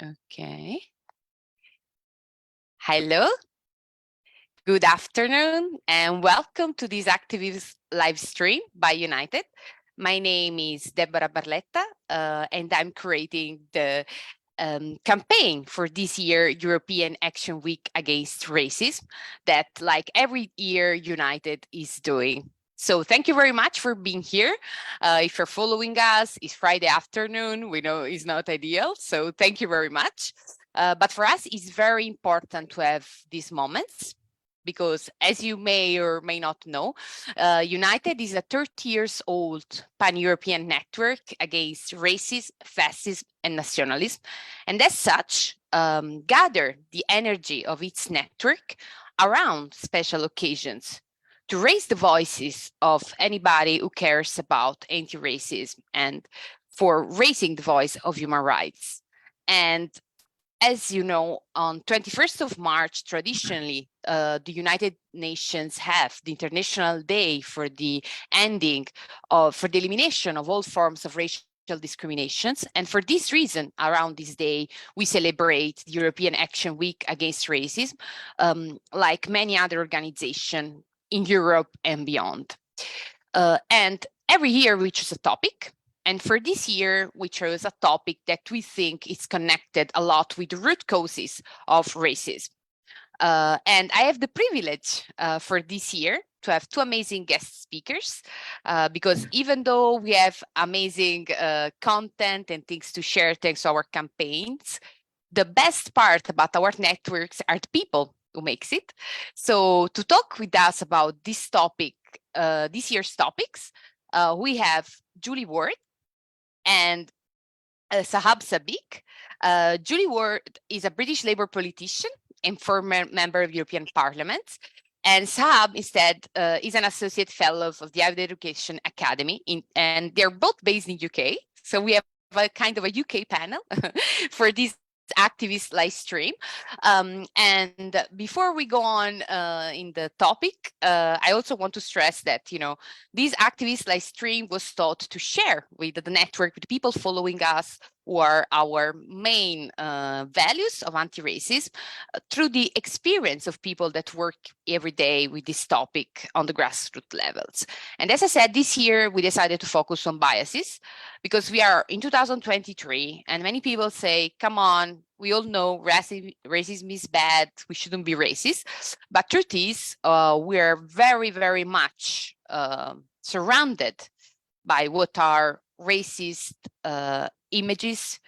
Okay. Hello, good afternoon, and welcome to this activist live stream by United. My name is Deborah Barletta, and I'm creating the campaign for this year European Action Week Against Racism that, like every year, United is doing. So thank you very much for being here. If you're following us, it's Friday afternoon. We know it's not ideal, so thank you very much. But for us, it's very important to have these moments because, as you may or may not know, United is a 30 years old pan-European network against racism, fascism, and nationalism, and as such, gather the energy of its network around special occasions to raise the voices of anybody who cares about anti-racism and for raising the voice of human rights. And as you know, on 21st of March, traditionally, the United Nations have the International Day for the for the elimination of all forms of racial discriminations. And for this reason, around this day, we celebrate the European Action Week Against Racism, like many other organizations in Europe and beyond. And every year we choose a topic. And for this year, we chose a topic that we think is connected a lot with the root causes of racism. And I have the privilege for this year to have two amazing guest speakers, because even though we have amazing content and things to share thanks to our campaigns, the best part about our networks are the people who makes it. So to talk with us about this topic, this year's topics, we have Julie Ward and Shahab Saqib. Julie Ward is a British Labour politician and former member of European Parliament. And Shahab instead is an associate fellow of the Higher Education Academy, and they're both based in UK. So we have a kind of a UK panel for this activist live stream. And before we go on in the topic, I also want to stress that, you know, this activist live stream was thought to share with the network, with people following us, who are our main values of anti-racism, through the experience of people that work every day with this topic on the grassroots levels. And as I said, this year we decided to focus on biases because we are in 2023 and many people say, come on, we all know racism is bad, we shouldn't be racist. But truth is, we are very, very much surrounded by what are racist images,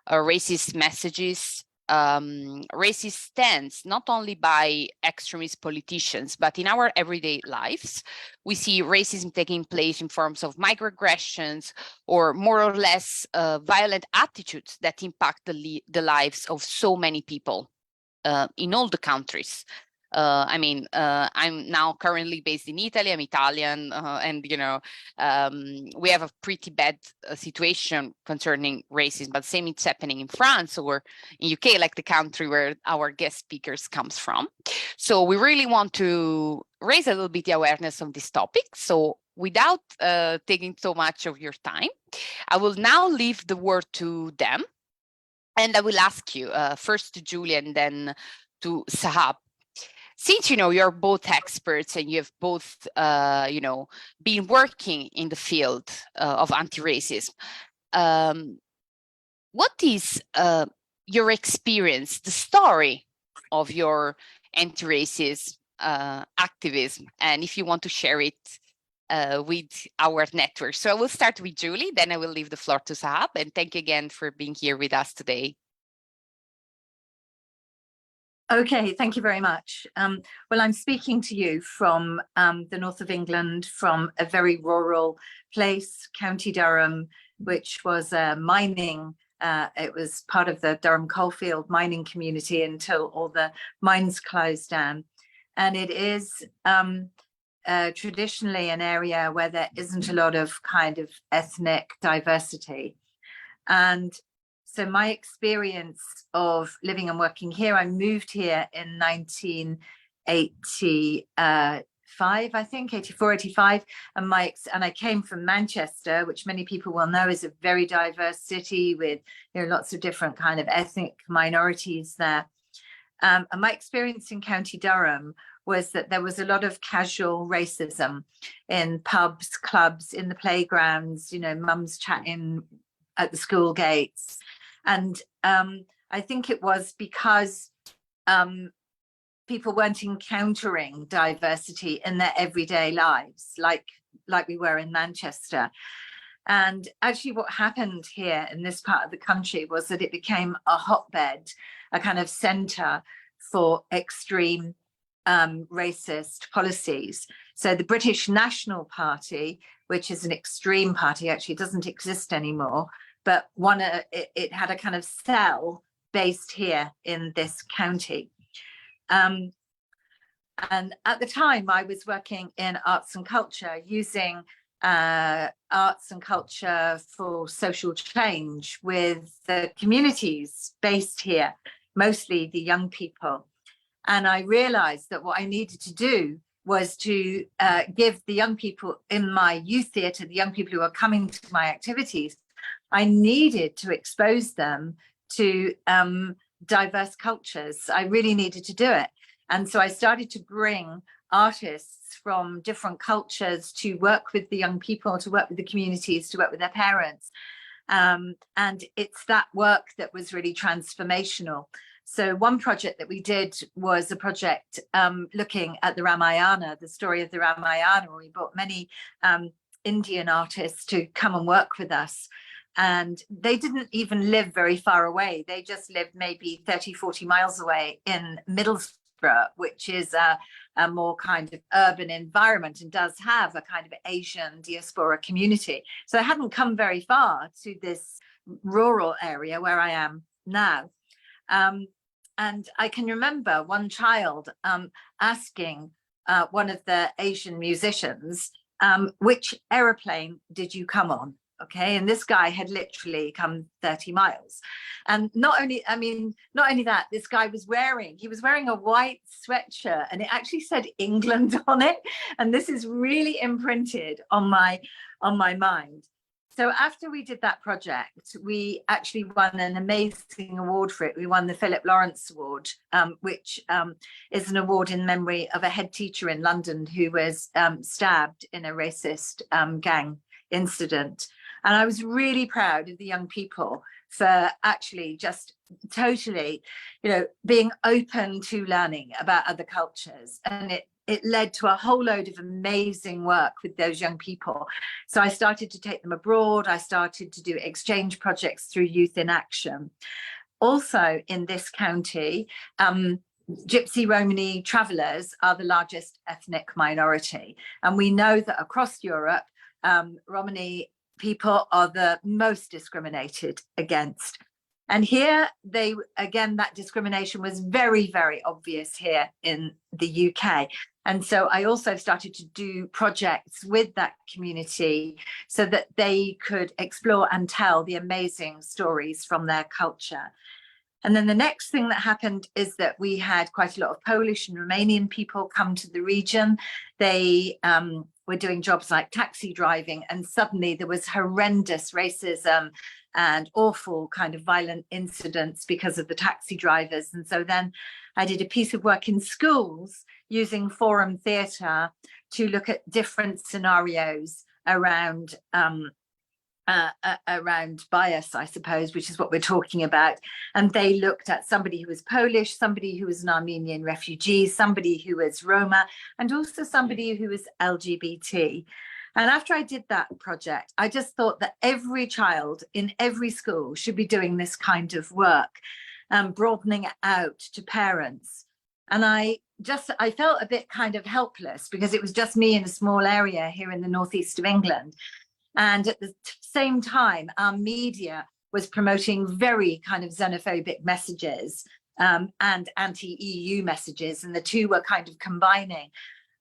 racist messages, racist stands, not only by extremist politicians, but in our everyday lives. We see racism taking place in forms of microaggressions or more or less violent attitudes that impact the lives of so many people in all the countries. I'm now currently based in Italy. I'm Italian, and you know, we have a pretty bad situation concerning racism. But same it's happening in France or in UK, like the country where our guest speakers comes from. So we really want to raise a little bit the awareness on this topic. So without taking so much of your time, I will now leave the word to them, and I will ask you first to Julie and then to Shahab. Since, you know, you're both experts and you have both, been working in the field of anti-racism, what is your experience, the story of your anti-racism activism, and if you want to share it with our network? So I will start with Julie, then I will leave the floor to Shahab, and thank you again for being here with us today. Okay, thank you very much. Well, I'm speaking to you from the north of England, from a very rural place, County Durham, which was mining. It was part of the Durham coalfield mining community until all the mines closed down. And it is traditionally an area where there isn't a lot of kind of ethnic diversity. And so my experience of living and working here, I moved here in 1985, 85, I think, 84, 85. And I came from Manchester, which many people will know is a very diverse city with lots of different kind of ethnic minorities there. And my experience in County Durham was that there was a lot of casual racism in pubs, clubs, in the playgrounds, mums chatting at the school gates. And I think it was because people weren't encountering diversity in their everyday lives like we were in Manchester. And actually what happened here in this part of the country was that it became a hotbed, a kind of center for extreme racist policies. So the British National Party, which is an extreme party, actually doesn't exist anymore, but it had a kind of cell based here in this county. And at the time I was working in arts and culture, using arts and culture for social change with the communities based here, mostly the young people. And I realized that what I needed to do was to give the young people in my youth theatre, the young people who are coming to my activities, I needed to expose them to diverse cultures. I really needed to do it. And so I started to bring artists from different cultures to work with the young people, to work with the communities, to work with their parents. And it's that work that was really transformational. So one project that we did was a project looking at the Ramayana, the story of the Ramayana, where we brought many Indian artists to come and work with us. And they didn't even live very far away. They just lived maybe 30, 40 miles away in Middlesbrough, which is a more kind of urban environment and does have a kind of Asian diaspora community. So I hadn't come very far to this rural area where I am now. And I can remember one child asking one of the Asian musicians, which aeroplane did you come on? Okay, and this guy had literally come 30 miles. And not only that, this guy was wearing a white sweatshirt and it actually said England on it. And this is really imprinted on my mind. So after we did that project, we actually won an amazing award for it. We won the Philip Lawrence Award, which is an award in memory of a head teacher in London who was stabbed in a racist gang incident. And I was really proud of the young people for actually just totally, being open to learning about other cultures. And it led to a whole load of amazing work with those young people. So I started to take them abroad. I started to do exchange projects through Youth in Action. Also in this county, Gypsy Romani travellers are the largest ethnic minority. And we know that across Europe, Romani people are the most discriminated against. And here that discrimination was very, very obvious here in the UK. And so I also started to do projects with that community so that they could explore and tell the amazing stories from their culture. And then the next thing that happened is that we had quite a lot of Polish and Romanian people come to the region. They were doing jobs like taxi driving, and suddenly there was horrendous racism and awful kind of violent incidents because of the taxi drivers. And so then I did a piece of work in schools using forum theatre to look at different scenarios around bias, I suppose, which is what we're talking about. And they looked at somebody who was Polish, somebody who was an Armenian refugee, somebody who was Roma, and also somebody who was LGBT. And after I did that project, I just thought that every child in every school should be doing this kind of work, broadening it out to parents. And I felt a bit kind of helpless because it was just me in a small area here in the northeast of England. And at the same time, our media was promoting very kind of xenophobic messages and anti-EU messages, and the two were kind of combining.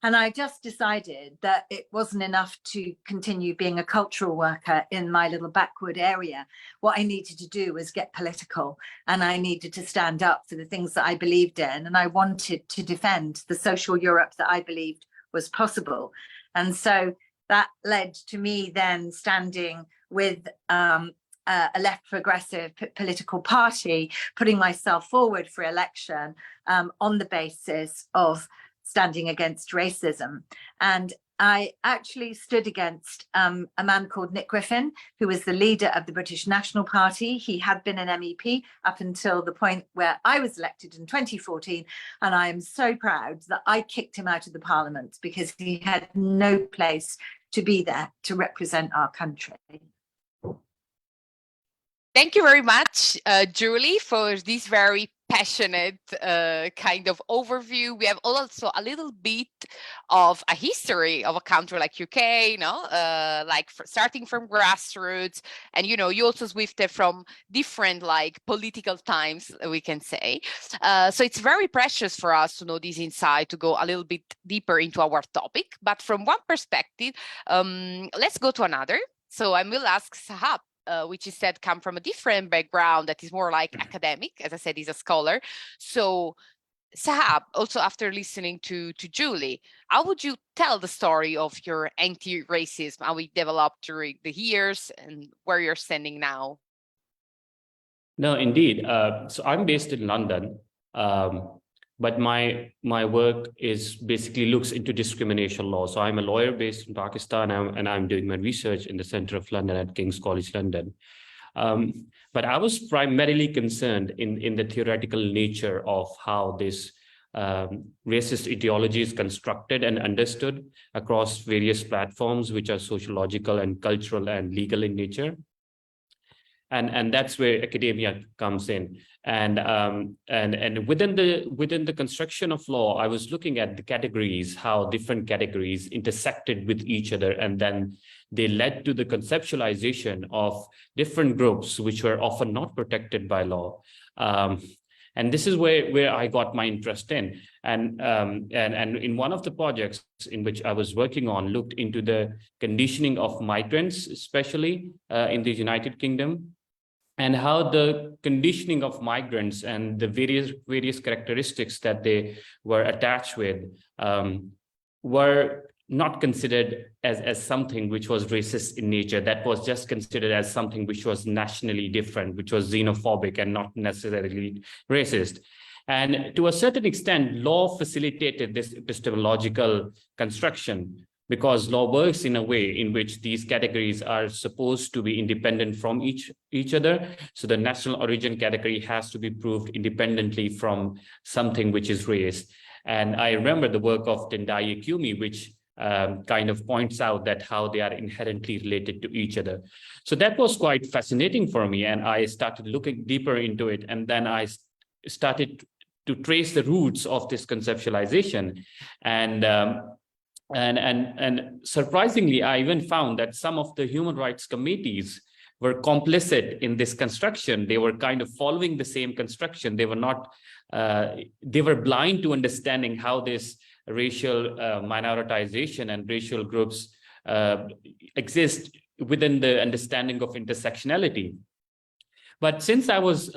And I just decided that it wasn't enough to continue being a cultural worker in my little backward area. What I needed to do was get political, and I needed to stand up for the things that I believed in. And I wanted to defend the social Europe that I believed was possible. And so that led to me then standing with a left progressive political party, putting myself forward for election on the basis of standing against racism. And I actually stood against a man called Nick Griffin, who was the leader of the British National Party. He had been an MEP up until the point where I was elected in 2014. And I am so proud that I kicked him out of the parliament because he had no place to be there to represent our country. Thank you very much, Julie, for this very passionate kind of overview. We have also a little bit of a history of a country like UK, starting from grassroots, and you also swifted from different political times, we can say. So it's very precious for us to know this insight, to go a little bit deeper into our topic. But from one perspective, let's go to another. So I will ask Shahab, which is said come from a different background that is more like academic, as I said, he's a scholar. So Shahab, also after listening to Julie, how would you tell the story of your anti-racism, how it developed during the years and where you're standing now? No, indeed. So I'm based in London, but my work is basically looks into discrimination law. So I'm a lawyer based in Pakistan, and I'm doing my research in the center of London at King's College London. But I was primarily concerned in the theoretical nature of how this racist ideology is constructed and understood across various platforms, which are sociological and cultural and legal in nature. And that's where academia comes in. And within the construction of law, I was looking at the categories, how different categories intersected with each other, and then they led to the conceptualization of different groups which were often not protected by law. And this is where I got my interest in. And in one of the projects in which I was working on looked into the conditioning of migrants, especially in the United Kingdom, and how the conditioning of migrants and the various characteristics that they were attached with were not considered as something which was racist in nature. That was just considered as something which was nationally different, which was xenophobic and not necessarily racist. And to a certain extent, law facilitated this epistemological construction, because law works in a way in which these categories are supposed to be independent from each other. So the national origin category has to be proved independently from something which is race. And I remember the work of Tendai Ikumi, which kind of points out that how they are inherently related to each other. So that was quite fascinating for me. And I started looking deeper into it. And then I started to trace the roots of this conceptualization. And surprisingly, I even found that some of the human rights committees were complicit in this construction. They were kind of following the same construction. They were not, they were blind to understanding how this racial minoritization and racial groups exist within the understanding of intersectionality. But since I was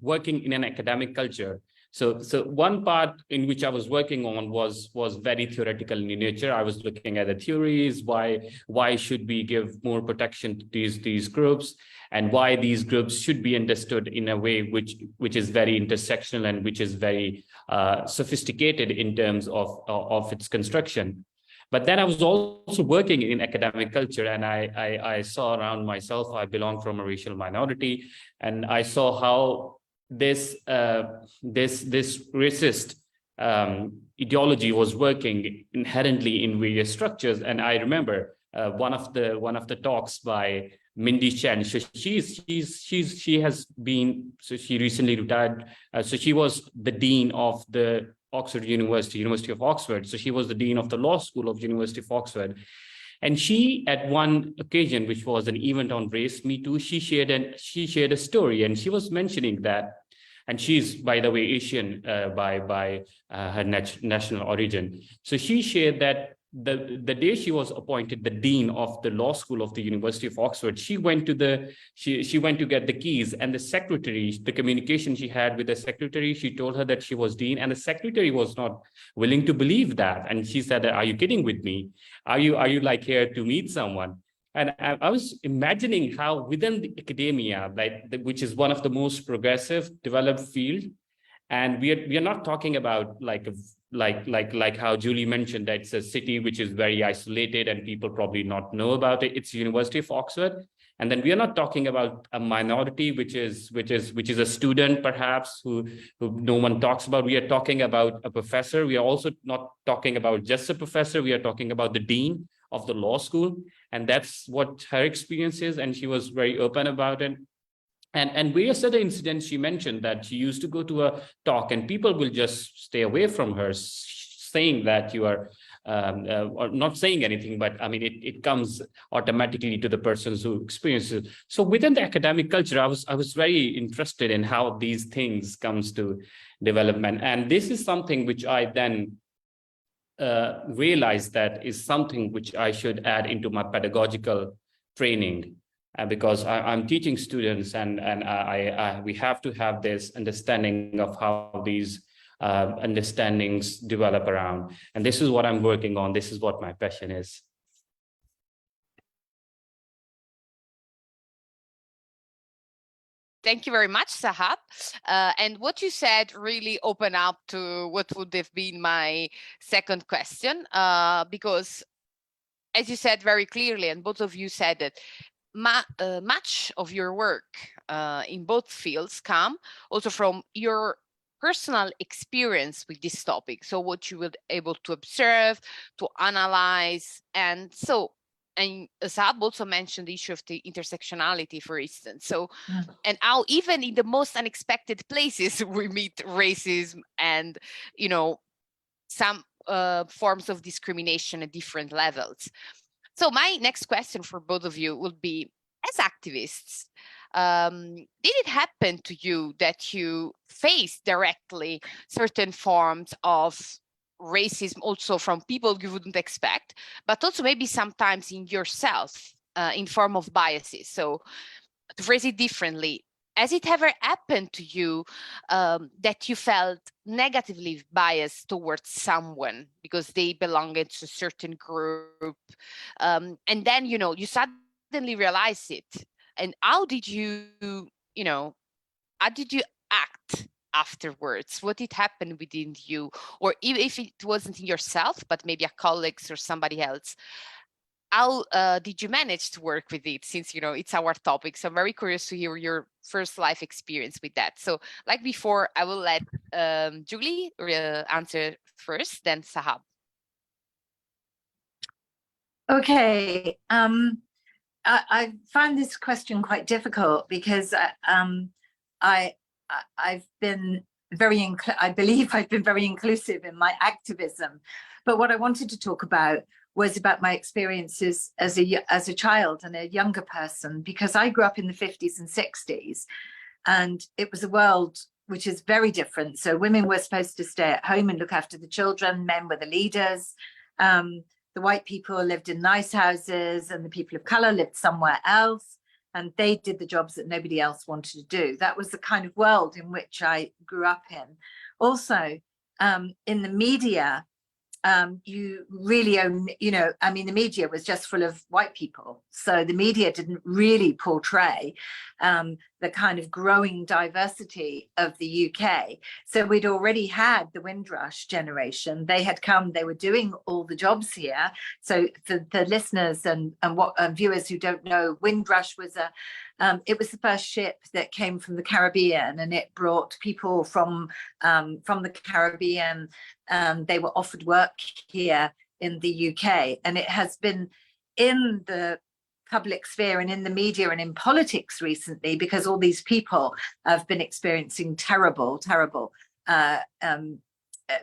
working in an academic culture, so one part in which I was working on was very theoretical in nature. I was looking at the theories, why should we give more protection to these groups, and why these groups should be understood in a way which is very intersectional and which is very sophisticated in terms of its construction. But then I was also working in academic culture, and I saw around myself, I belong from a racial minority, and I saw how this racist ideology was working inherently in various structures. And I remember one of the talks by Mindy Chen. So she has been, so she recently retired. So she was the dean of the Oxford University of Oxford. So she was the dean of the law school of University of Oxford. And she, at one occasion, which was an event on race, Me Too, she shared a story, and she was mentioning that, and she's, by the way, Asian by her national origin. So she shared that the day she was appointed the dean of the law school of the University of Oxford, she went to she went to get the keys, and the secretary, the communication she had with the secretary, she told her that she was dean, and the secretary was not willing to believe that. And she said, "Are you kidding with me? Are you like here to meet someone?" And I was imagining how within the academia, which is one of the most progressive, developed field, and we are not talking about like how Julie mentioned, that it's a city which is very isolated and people probably not know about it. It's University of Oxford. And then we are not talking about a minority, which is a student perhaps who no one talks about. We are talking about a professor. We are also not talking about just a professor. We are talking about the dean of the law school. And that's what her experience is. And she was very open about it. And various other incidents she mentioned, that she used to go to a talk and people will just stay away from her, saying that you are, or not saying anything, but I mean, it comes automatically to the persons who experience it. So within the academic culture, I was very interested in how these things comes to development. And this is something which I then realized that is something which I should add into my pedagogical training. Because I'm teaching students, and we have to have this understanding of how these understandings develop around. And this is what I'm working on. This is what my passion is. Thank you very much, Shahab. And what you said really opened up to what would have been my second question, because as you said very clearly, and both of you said it, much of your work in both fields come also from your personal experience with this topic. So what you were able to observe, to analyze, and Shahab also mentioned the issue of the intersectionality, for instance. So, and how even in the most unexpected places we meet racism and, you know, some forms of discrimination at different levels. So my next question for both of you would be, as activists, did it happen to you that you faced directly certain forms of racism also from people you wouldn't expect, but also maybe sometimes in yourself in form of biases? So to phrase it differently, has it ever happened to you that you felt negatively biased towards someone because they belonged to a certain group, and then, you know, you suddenly realize it? And how did you act afterwards? What did happen within you? Or even if it wasn't in yourself, but maybe a colleague or somebody else, how did you manage to work with it, since, you know, it's our topic? So I'm very curious to hear your first life experience with that. So like before, I will let Julie answer first, then Shahab. Okay. I find this question quite difficult because I've been I believe I've been very inclusive in my activism. But what I wanted to talk about was about my experiences as a child and a younger person, because I grew up in the 50s and 60s, and it was a world which is very different. So women were supposed to stay at home and look after the children, men were the leaders. The white people lived in nice houses and the people of color lived somewhere else, and they did the jobs that nobody else wanted to do. That was the kind of world in which I grew up in. Also, in the media, you really only, you know, I mean, the media was just full of white people. So the media didn't really portray the kind of growing diversity of the UK. So we'd already had the Windrush generation. They had come, they were doing all the jobs here. So for the listeners and viewers who don't know, Windrush was it was the first ship that came from the Caribbean, and it brought people from the Caribbean. They were offered work here in the UK, and it has been in the public sphere and in the media and in politics recently, because all these people have been experiencing terrible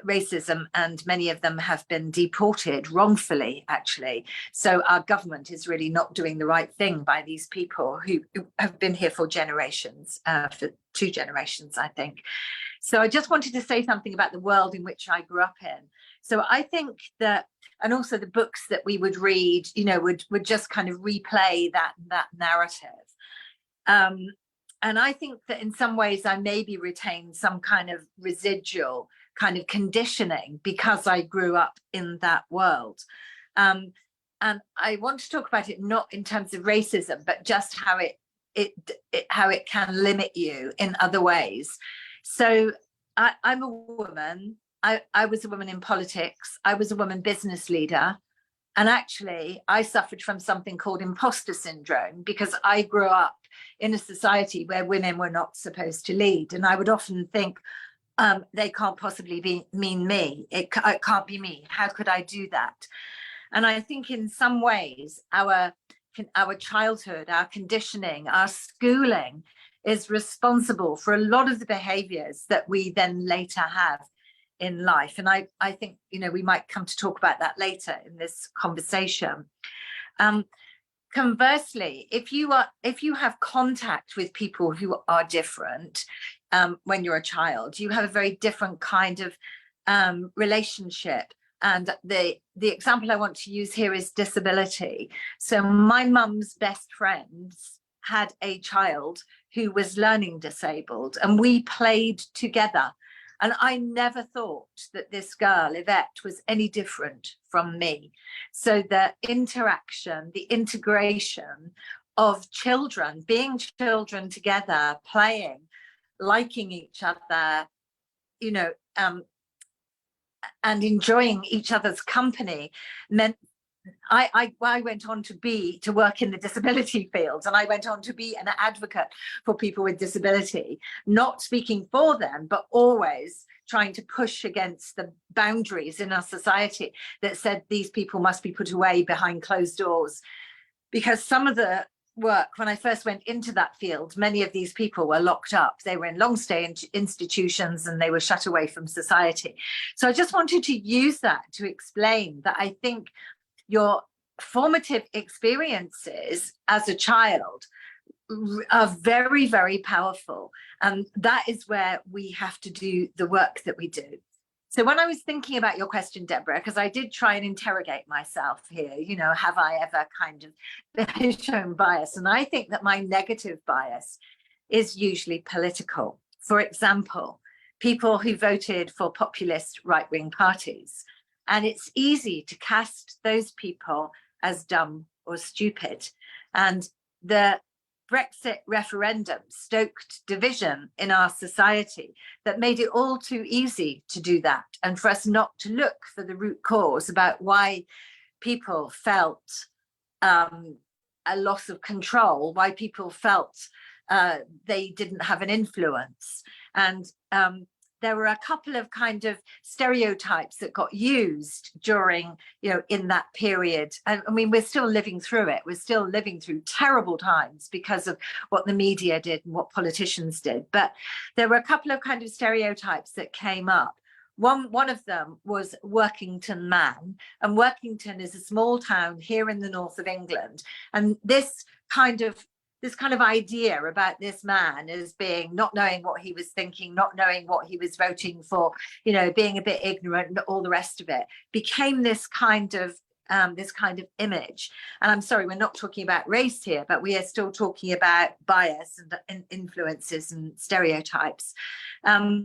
racism, and many of them have been deported wrongfully, actually. So our government is really not doing the right thing by these people who have been here for generations, for 2 generations, I think. So I just wanted to say something about the world in which I grew up in. So I think that, and also the books that we would read, you know, would just kind of replay that narrative. And I think that in some ways I maybe retained some kind of residual kind of conditioning because I grew up in that world. And I want to talk about it not in terms of racism, but just how it can limit you in other ways. So I'm a woman. I was a woman in politics. I was a woman business leader. And actually, I suffered from something called imposter syndrome because I grew up in a society where women were not supposed to lead. And I would often think, they can't possibly mean me. It can't be me. How could I do that? And I think in some ways, our childhood, our conditioning, our schooling is responsible for a lot of the behaviors that we then later have in life. And I think, you know, we might come to talk about that later in this conversation. Conversely, if you have contact with people who are different when you're a child, you have a very different kind of relationship. And the example I want to use here is disability. So my mum's best friends had a child who was learning disabled, and we played together. And I never thought that this girl, Yvette, was any different from me. So the interaction, the integration of children, being children together, playing, liking each other, you know, and enjoying each other's company meant I went on to work in the disability field, and I went on to be an advocate for people with disability, not speaking for them, but always trying to push against the boundaries in our society that said these people must be put away behind closed doors. Because some of the work, when I first went into that field, many of these people were locked up. They were in long stay institutions and they were shut away from society. So I just wanted to use that to explain that I think your formative experiences as a child are very, very powerful. And that is where we have to do the work that we do. So when I was thinking about your question, Deborah, because I did try and interrogate myself here, you know, have I ever kind of shown bias? And I think that my negative bias is usually political. For example, people who voted for populist right-wing parties. And it's easy to cast those people as dumb or stupid. And the Brexit referendum stoked division in our society that made it all too easy to do that, and for us not to look for the root cause about why people felt a loss of control, why people felt they didn't have an influence. And there were a couple of kind of stereotypes that got used during, you know, in that period. And I mean, we're still living through it. We're still living through terrible times because of what the media did and what politicians did. But there were a couple of kind of stereotypes that came up. One of them was Workington man, and Workington is a small town here in the north of England. And this kind of idea about this man as being, not knowing what he was thinking, not knowing what he was voting for, you know, being a bit ignorant and all the rest of it, became this kind of image. And I'm sorry, we're not talking about race here, but we are still talking about bias and influences and stereotypes. But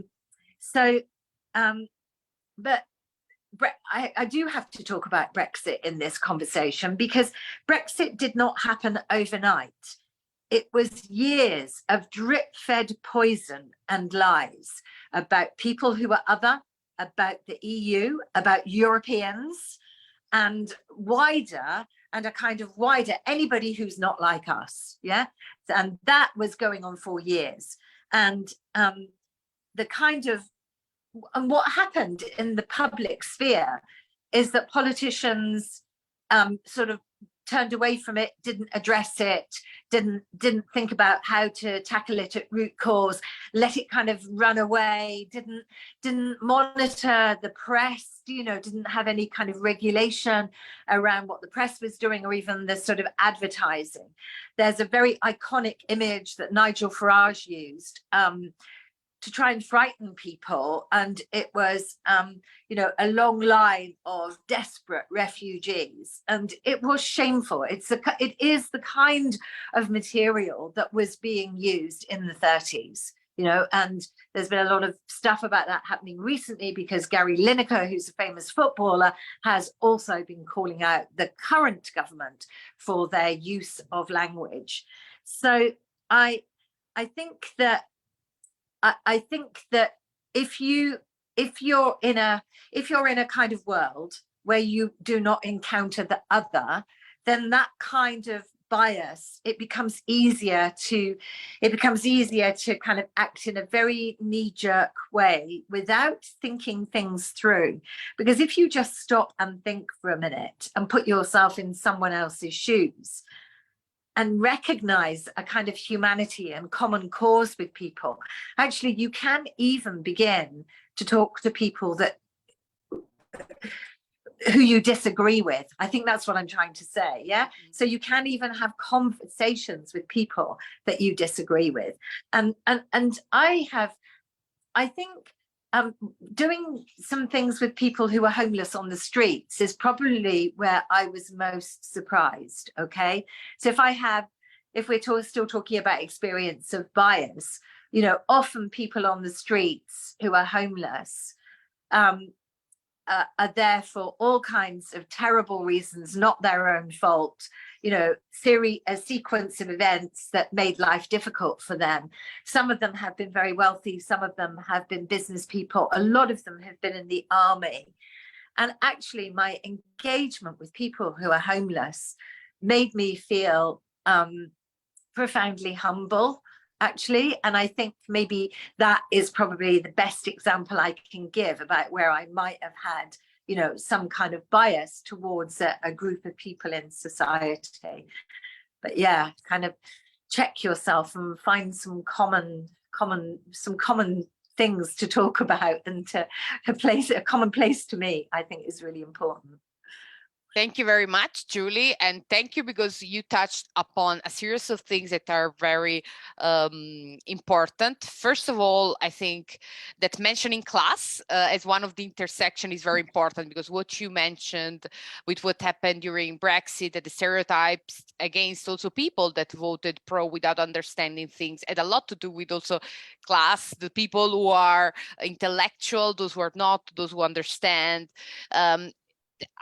I do have to talk about Brexit in this conversation, because Brexit did not happen overnight. It was years of drip-fed poison and lies about people who were other, about the EU, about Europeans, and wider, and a kind of wider, anybody who's not like us, yeah? And that was going on for years. And what happened in the public sphere is that politicians sort of turned away from it, didn't address it, didn't think about how to tackle it at root cause, let it kind of run away, didn't monitor the press, you know, didn't have any kind of regulation around what the press was doing or even the sort of advertising. There's a very iconic image that Nigel Farage used to try and frighten people, and it was you know, a long line of desperate refugees, and it was shameful. It is the kind of material that was being used in the 30s, you know, and there's been a lot of stuff about that happening recently because Gary Lineker, who's a famous footballer, has also been calling out the current government for their use of language. So I think that if you're in a kind of world where you do not encounter the other, then that kind of bias, it becomes easier to kind of act in a very knee-jerk way without thinking things through. Because if you just stop and think for a minute and put yourself in someone else's shoes and recognize a kind of humanity and common cause with people, actually you can even begin to talk to people who you disagree with. I think that's what I'm trying to say. Yeah. So you can even have conversations with people that you disagree with. And I think doing some things with people who are homeless on the streets is probably where I was most surprised. Okay. So if we're still talking about experience of bias, you know, often people on the streets who are homeless are there for all kinds of terrible reasons, not their own fault, you know, a sequence of events that made life difficult for them. Some of them have been very wealthy, some of them have been business people, a lot of them have been in the army. And actually my engagement with people who are homeless made me feel profoundly humble, actually. And I think maybe that is probably the best example I can give about where I might have had, you know, some kind of bias towards a group of people in society. But yeah, kind of check yourself and find some common things to talk about, and to a common place to meet, I think is really important. Thank you very much, Julie. And thank you because you touched upon a series of things that are very important. First of all, I think that mentioning class as one of the intersection is very important, because what you mentioned with what happened during Brexit, that the stereotypes against also people that voted pro without understanding things had a lot to do with also class, the people who are intellectual, those who are not, those who understand.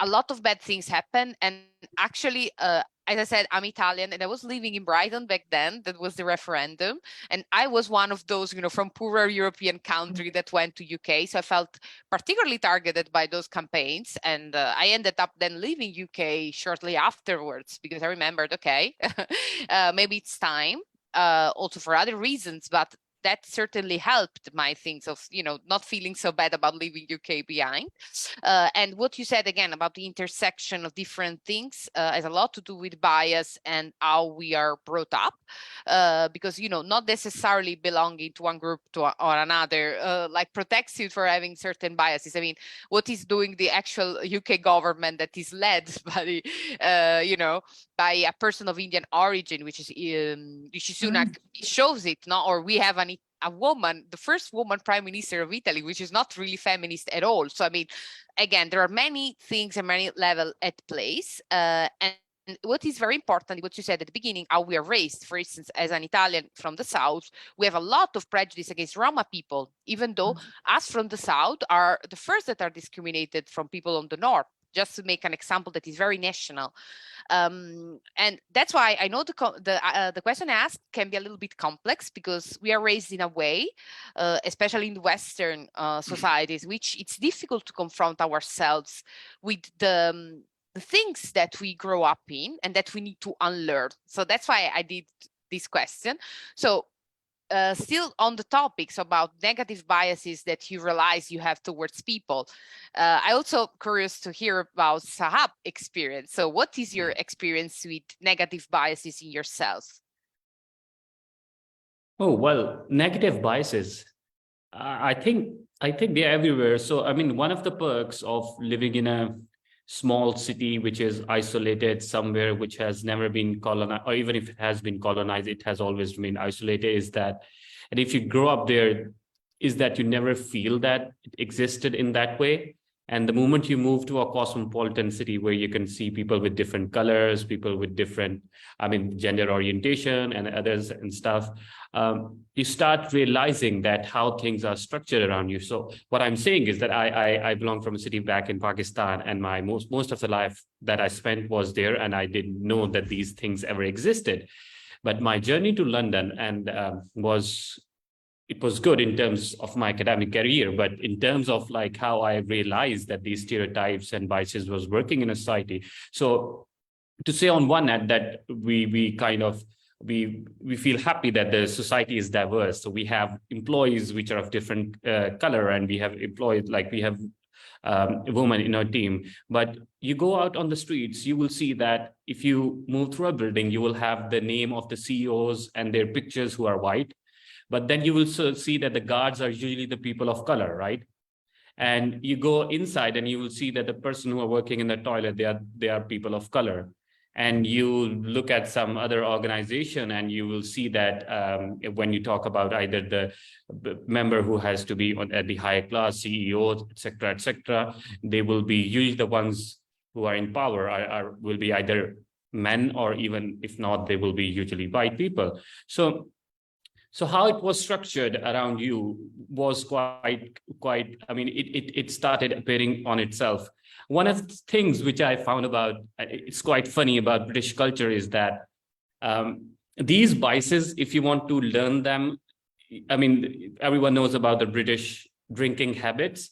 A lot of bad things happen. And actually, as I said, I'm Italian and I was living in Brighton back then. That was the referendum. And I was one of those, you know, from poorer European country that went to UK. So I felt particularly targeted by those campaigns. And I ended up then leaving UK shortly afterwards, because I remembered, okay, maybe it's time, also for other reasons, but that certainly helped my things of, you know, not feeling so bad about leaving UK behind. And what you said again about the intersection of different things has a lot to do with bias and how we are brought up, because, you know, not necessarily belonging to one group or another like protects you for having certain biases. I mean, what is doing the actual UK government that is led by the, you know, by a person of Indian origin, which is Rishi Sunak, shows it, no? Or we have a woman, the first woman prime minister of Italy, which is not really feminist at all. So, I mean, again, there are many things and many levels at place. And what is very important, what you said at the beginning, how we are raised. For instance, as an Italian from the South, we have a lot of prejudice against Roma people, even though us from the South are the first that are discriminated from people on the North, just to make an example that is very national. And that's why I know the question asked can be a little bit complex, because we are raised in a way, especially in the Western societies, which it's difficult to confront ourselves with the things that we grow up in and that we need to unlearn. So that's why I did this question. So still on the topics about negative biases that you realize you have towards people, I also curious to hear about Sahab experience. So what is your experience with negative biases in yourself? Oh, well, negative biases. I think they're everywhere. So, I mean, one of the perks of living in a small city which is isolated somewhere, which has never been colonized, or even if it has been colonized, it has always remained isolated, is that, and if you grow up there, is that you never feel that it existed in that way. And the moment you move to a cosmopolitan city where you can see people with different colors, people with different, I mean, gender orientation and others and stuff, you start realizing that how things are structured around you. So what I'm saying is that I belong from a city back in Pakistan, and my most of the life that I spent was there, and I didn't know that these things ever existed. But my journey to London and it was good in terms of my academic career, but in terms of like how I realized that these stereotypes and biases was working in a society. So to say on one hand that we kind of we feel happy that the society is diverse. So we have employees which are of different color, and we have employees like we have a woman in our team. But you go out on the streets, you will see that if you move through a building, you will have the name of the CEOs and their pictures who are white. But then you will see that the guards are usually the people of color, right? And you go inside and you will see that the person who are working in the toilet, they are people of color. And you look at some other organization and you will see that when you talk about either the member who has to be at the high class, CEOs, et cetera, they will be usually the ones who are in power will be either men, or even if not, they will be usually white people. So how it was structured around you was quite, I mean, it started appearing on itself. One of the things which I found about, it's quite funny about British culture, is that these biases, if you want to learn them, I mean, everyone knows about the British drinking habits.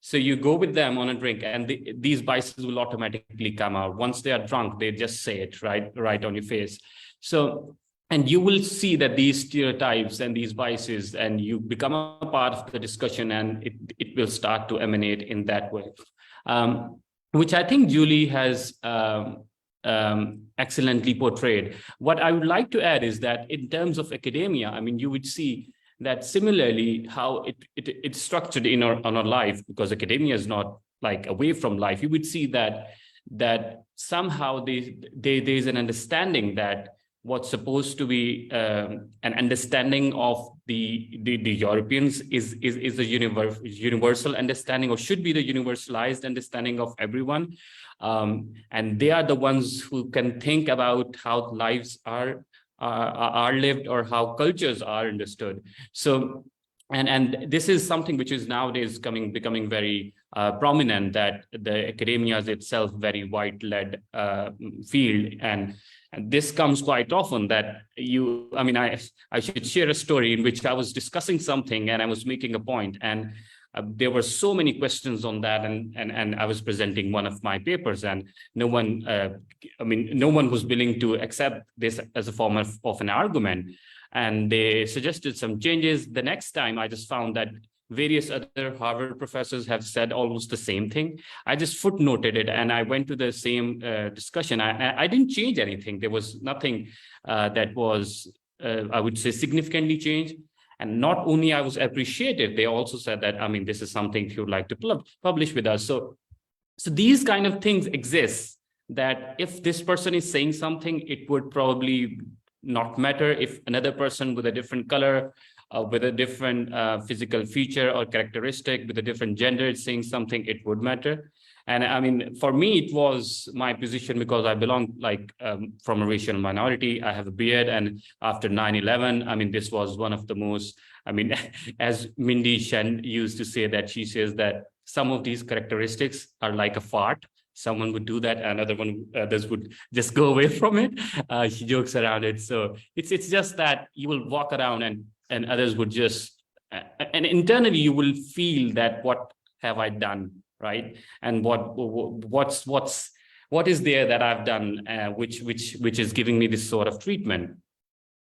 So you go with them on a drink and these biases will automatically come out. Once they are drunk, they just say it right on your face. So, and you will see that these stereotypes and these biases, and you become a part of the discussion, and it will start to emanate in that way, which I think Julie has excellently portrayed. What I would like to add is that in terms of academia, I mean, you would see that similarly how it's structured in on our life, because academia is not like away from life. You would see that somehow there's an understanding that what's supposed to be an understanding of the Europeans is a universal understanding, or should be the universalized understanding of everyone. And they are the ones who can think about how lives are lived, or how cultures are understood. So, and this is something which is nowadays becoming very prominent, that the academia is itself very white-led field, and this comes quite often that I mean, I should share a story in which I was discussing something and I was making a point, and there were so many questions on that, and I was presenting one of my papers, and no one was willing to accept this as a form of an argument, and they suggested some changes. The next time I just found that various other Harvard professors have said almost the same thing. I just footnoted it and I went to the same discussion. I didn't change anything. There was nothing that was, I would say, significantly changed. And not only I was appreciated, they also said that, I mean, this is something you would like to publish with us. So these kind of things exist, that if this person is saying something, it would probably not matter if another person with a different color, with a different physical feature or characteristic, with a different gender is saying something, it would matter. And I mean, for me, it was my position because I belong from a racial minority. I have a beard, and after 9/11, I mean, this was one of the most, I mean, as Mindy Shen used to say, that she says that some of these characteristics are like a fart. Someone would do that, another one, others would just go away from it. She jokes around it. So it's just that you will walk around and others would just, and internally you will feel that what have I done, right? And what is there that I've done, which is giving me this sort of treatment.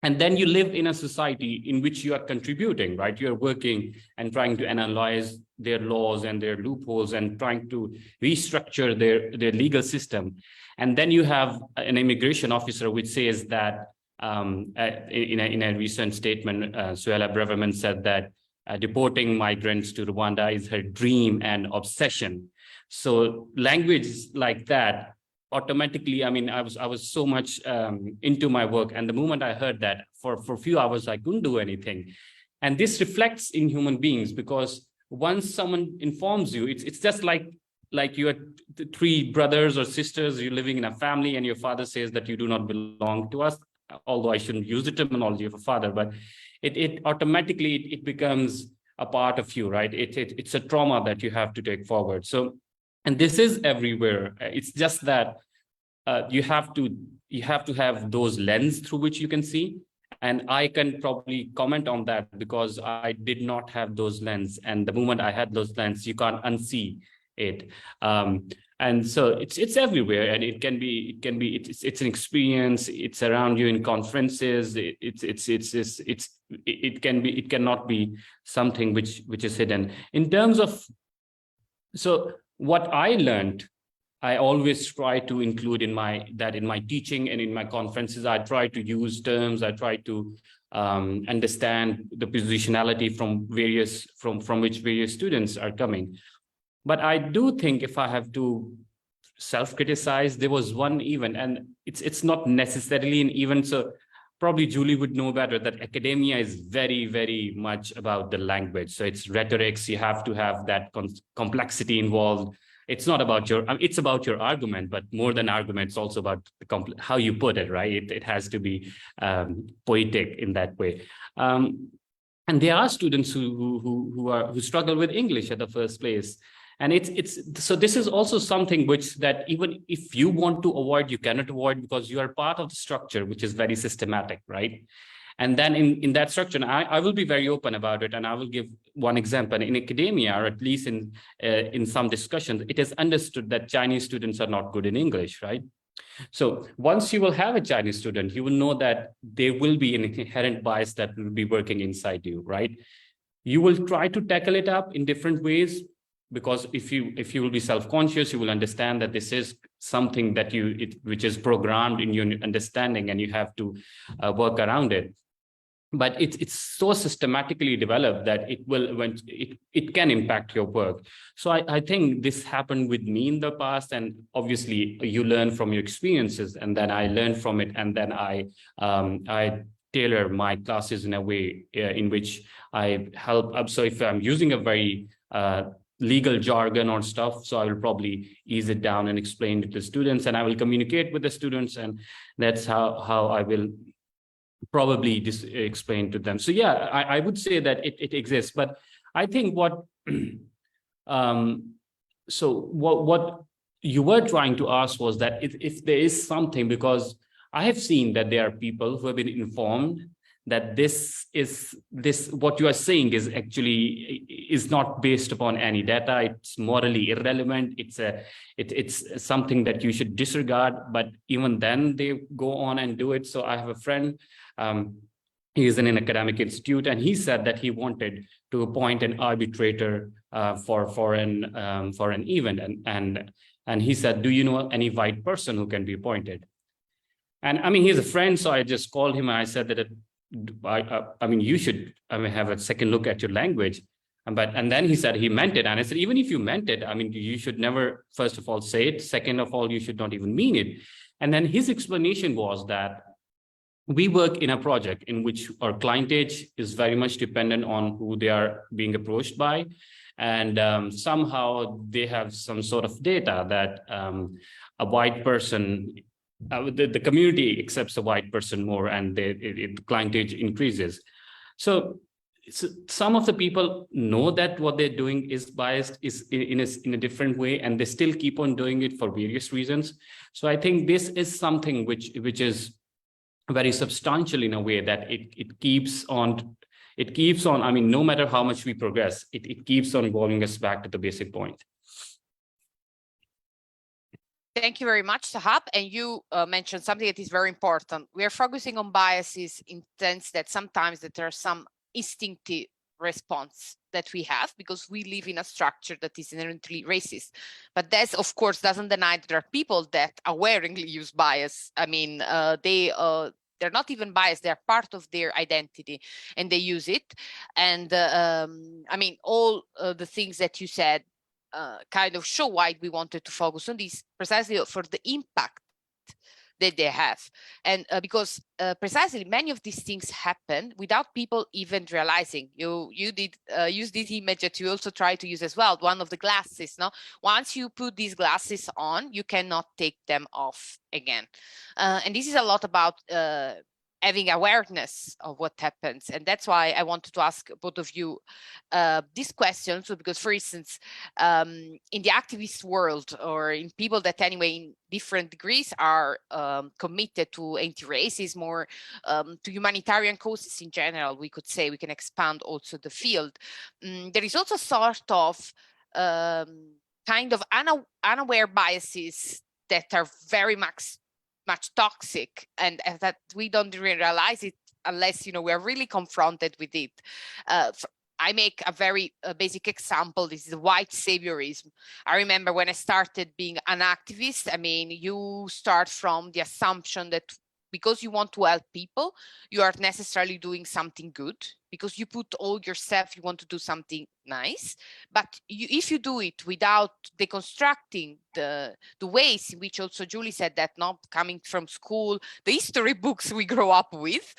And then you live in a society in which you are contributing, right? You're working and trying to analyze their laws and their loopholes and trying to restructure their legal system. And then you have an immigration officer which says that in a recent statement, Suella Braverman said that deporting migrants to Rwanda is her dream and obsession. So language like that automatically, I mean, I was so much into my work, and the moment I heard that, for a few hours I couldn't do anything. And this reflects in human beings, because once someone informs you, it's just like you are three brothers or sisters, you're living in a family, and your father says that you do not belong to us, although I shouldn't use the terminology of a father, but it automatically it becomes a part of you, right? It's a trauma that you have to take forward. So, and this is everywhere. It's just that you have to have those lens through which you can see. And I can probably comment on that because I did not have those lens. And the moment I had those lens, you can't unsee it. And so it's everywhere, and it can be it's an experience. It's around you in conferences. It cannot be something which is hidden. In terms of, so what I learned, I always try to include in my teaching and in my conferences. I try to use terms. I try to understand the positionality from which various students are coming. But I do think, if I have to self-criticize, there was one event, and it's not necessarily an event. So probably Julie would know better, that academia is very, very much about the language. So it's rhetorics. You have to have that complexity involved. It's not about it's about your argument, but more than argument, it's also about how you put it, right? It has to be poetic in that way. And there are students who struggle with English at the first place. And so this is also something that even if you want to avoid, you cannot avoid, because you are part of the structure, which is very systematic, right? And then in that structure, and I will be very open about it, and I will give one example. In academia, or at least in some discussions, it is understood that Chinese students are not good in English, right? So once you will have a Chinese student, you will know that there will be an inherent bias that will be working inside you, right? You will try to tackle it up in different ways, because if you will be self-conscious, you will understand that this is something that which is programmed in your understanding, and you have to work around it. But it's so systematically developed that it can impact your work. So I think this happened with me in the past, and obviously you learn from your experiences, and then I learned from it, and then I tailor my classes in a way in which I help. So if I'm using a very legal jargon or stuff, so I will probably ease it down and explain it to students, and I will communicate with the students, and that's how I will probably explain to them. So yeah, I would say that it exists, but I think what you were trying to ask was that if there is something, because I have seen that there are people who have been informed that what you are saying is not based upon any data. It's morally irrelevant. It's something that you should disregard. But even then, they go on and do it. So I have a friend. He is in an academic institute, and he said that he wanted to appoint an arbitrator for an event, and he said, "Do you know any white person who can be appointed?" And I mean, he's a friend, so I just called him and I said that I mean, you should have a second look at your language. And then he said he meant it. And I said, even if you meant it, I mean, you should never, first of all, say it. Second of all, you should not even mean it. And then his explanation was that we work in a project in which our clientage is very much dependent on who they are being approached by. And somehow they have some sort of data that a white person, the community accepts a white person more, and the clientage increases. So some of the people know that what they're doing is biased, is in a different way, and they still keep on doing it for various reasons. So I think this is something which is very substantial in a way that it keeps on. I mean, no matter how much we progress, it keeps on evolving us back to the basic point. Thank you very much, Shahab. And you mentioned something that is very important. We are focusing on biases in the sense that sometimes that there are some instinctive response that we have because we live in a structure that is inherently racist. But that, of course, doesn't deny that there are people that awareingly use bias. I mean, they're not even biased, they're part of their identity and they use it. And I mean, all the things that you said kind of show why we wanted to focus on this, precisely for the impact that they have. And because precisely many of these things happen without people even realizing. You did use this image that you also try to use as well, one of the glasses. No, once you put these glasses on, you cannot take them off again. And this is a lot about having awareness of what happens. And that's why I wanted to ask both of you this question. So because, for instance, in the activist world, or in people that anyway in different degrees are committed to anti-racism or to humanitarian causes in general, we could say, we can expand also the field. There is also sort of kind of unaware biases that are very much toxic, and that we don't realize it unless we're really confronted with it. I make a very basic example. This is white saviorism. I remember when I started being an activist, I mean, you start from the assumption that because you want to help people, you are necessarily doing something good. Because you put all yourself, you want to do something nice. But if you do it without deconstructing the ways in which also Julie said that, not coming from school, the history books we grow up with,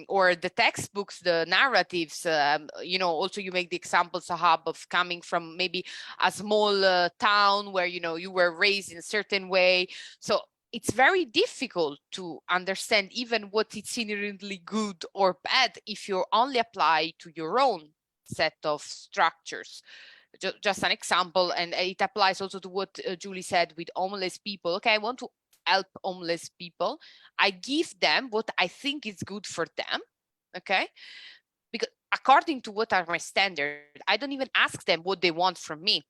or the textbooks, the narratives, also you make the example, Shahab, of coming from maybe a small town where, you were raised in a certain way. So it's very difficult to understand even what is inherently good or bad if you only apply to your own set of structures. Just an example, and it applies also to what Julie said with homeless people. Okay, I want to help homeless people. I give them what I think is good for them, okay? Because according to what are my standards, I don't even ask them what they want from me.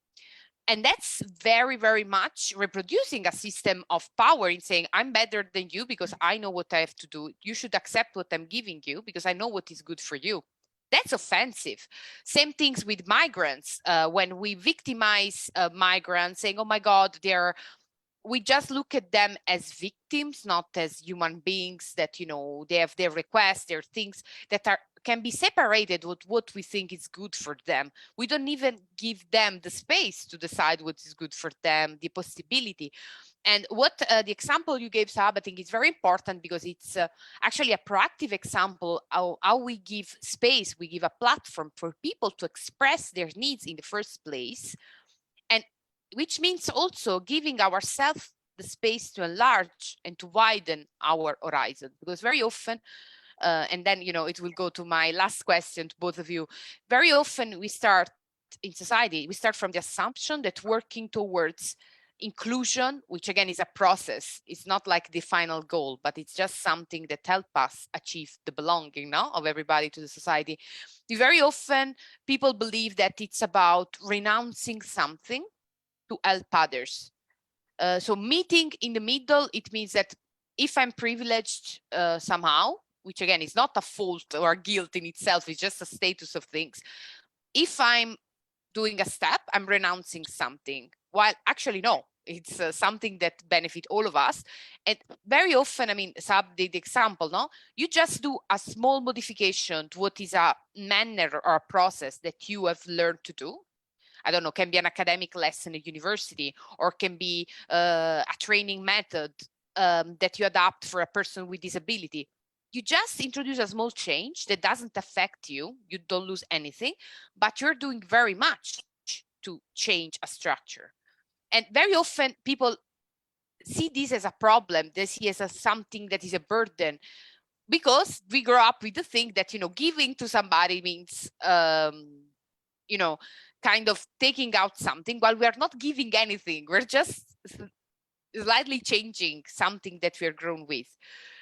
And that's very, very much reproducing a system of power in saying, I'm better than you because I know what I have to do. You should accept what I'm giving you because I know what is good for you. That's offensive. Same things with migrants. When we victimize migrants, saying, oh my God, we just look at them as victims, not as human beings that, they have their requests, their things that can be separated with what we think is good for them. We don't even give them the space to decide what is good for them, the possibility. And what the example you gave, Saab, I think is very important because it's actually a proactive example how we give space, we give a platform for people to express their needs in the first place. And which means also giving ourselves the space to enlarge and to widen our horizon. Because very often, and then, it will go to my last question to both of you. Very often we start in society, we start from the assumption that working towards inclusion, which again is a process, it's not like the final goal, but it's just something that helps us achieve the belonging of everybody to the society. Very often people believe that it's about renouncing something to help others. So meeting in the middle, it means that if I'm privileged somehow, which again is not a fault or a guilt in itself, it's just a status of things. If I'm doing a step, I'm renouncing something. While actually, no, it's something that benefits all of us. And very often, I mean, Sab did the example, you just do a small modification to what is a manner or a process that you have learned to do. I don't know, can be an academic lesson at university, or can be a training method that you adapt for a person with disability. You just introduce a small change that doesn't affect you. You don't lose anything, but you're doing very much to change a structure. And very often people see this as a problem. They see it as something that is a burden, because we grow up with the thing that, giving to somebody means, kind of taking out something, while we are not giving anything. We're just slightly changing something that we're grown with.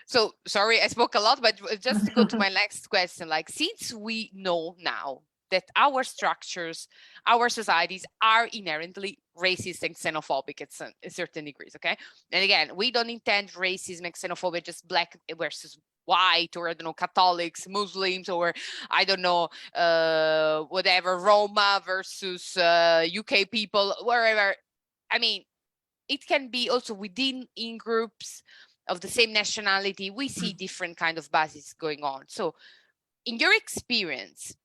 So sorry, I spoke a lot, but just to go to my next question, like, since we know now that our structures, our societies are inherently racist and xenophobic at certain degrees, okay? And again, we don't intend racism and xenophobia just black versus white, or I don't know, Catholics, Muslims, or I don't know, whatever, Roma versus UK people, wherever. I mean, it can be also within in groups of the same nationality. We see different kind of bases going on. So in your experience,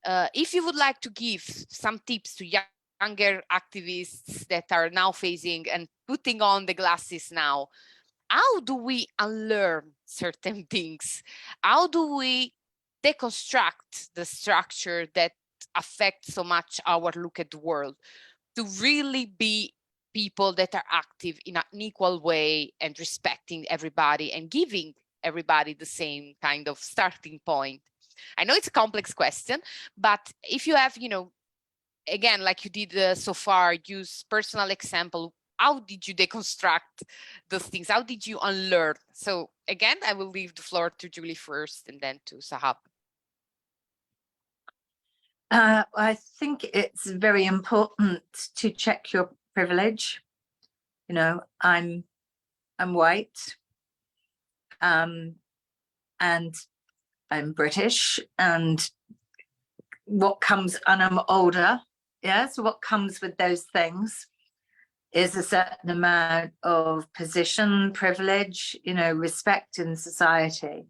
if you would like to give some tips to younger activists that are now facing and putting on the glasses now, how do we unlearn certain things? How do we deconstruct the structure that affects so much our look at the world to really be people that are active in an equal way and respecting everybody and giving everybody the same kind of starting point? I know it's a complex question, but if you have, you know, again, like you did so far, use personal example, how did you deconstruct those things? How did you unlearn? So again, I will leave the floor to Julie first and then to Shahab. I think it's very important to check your privilege. You know, I'm white, and I'm British, and what comes, and I'm older. Yeah, so what comes with those things is a certain amount of position, privilege, you know, respect in society.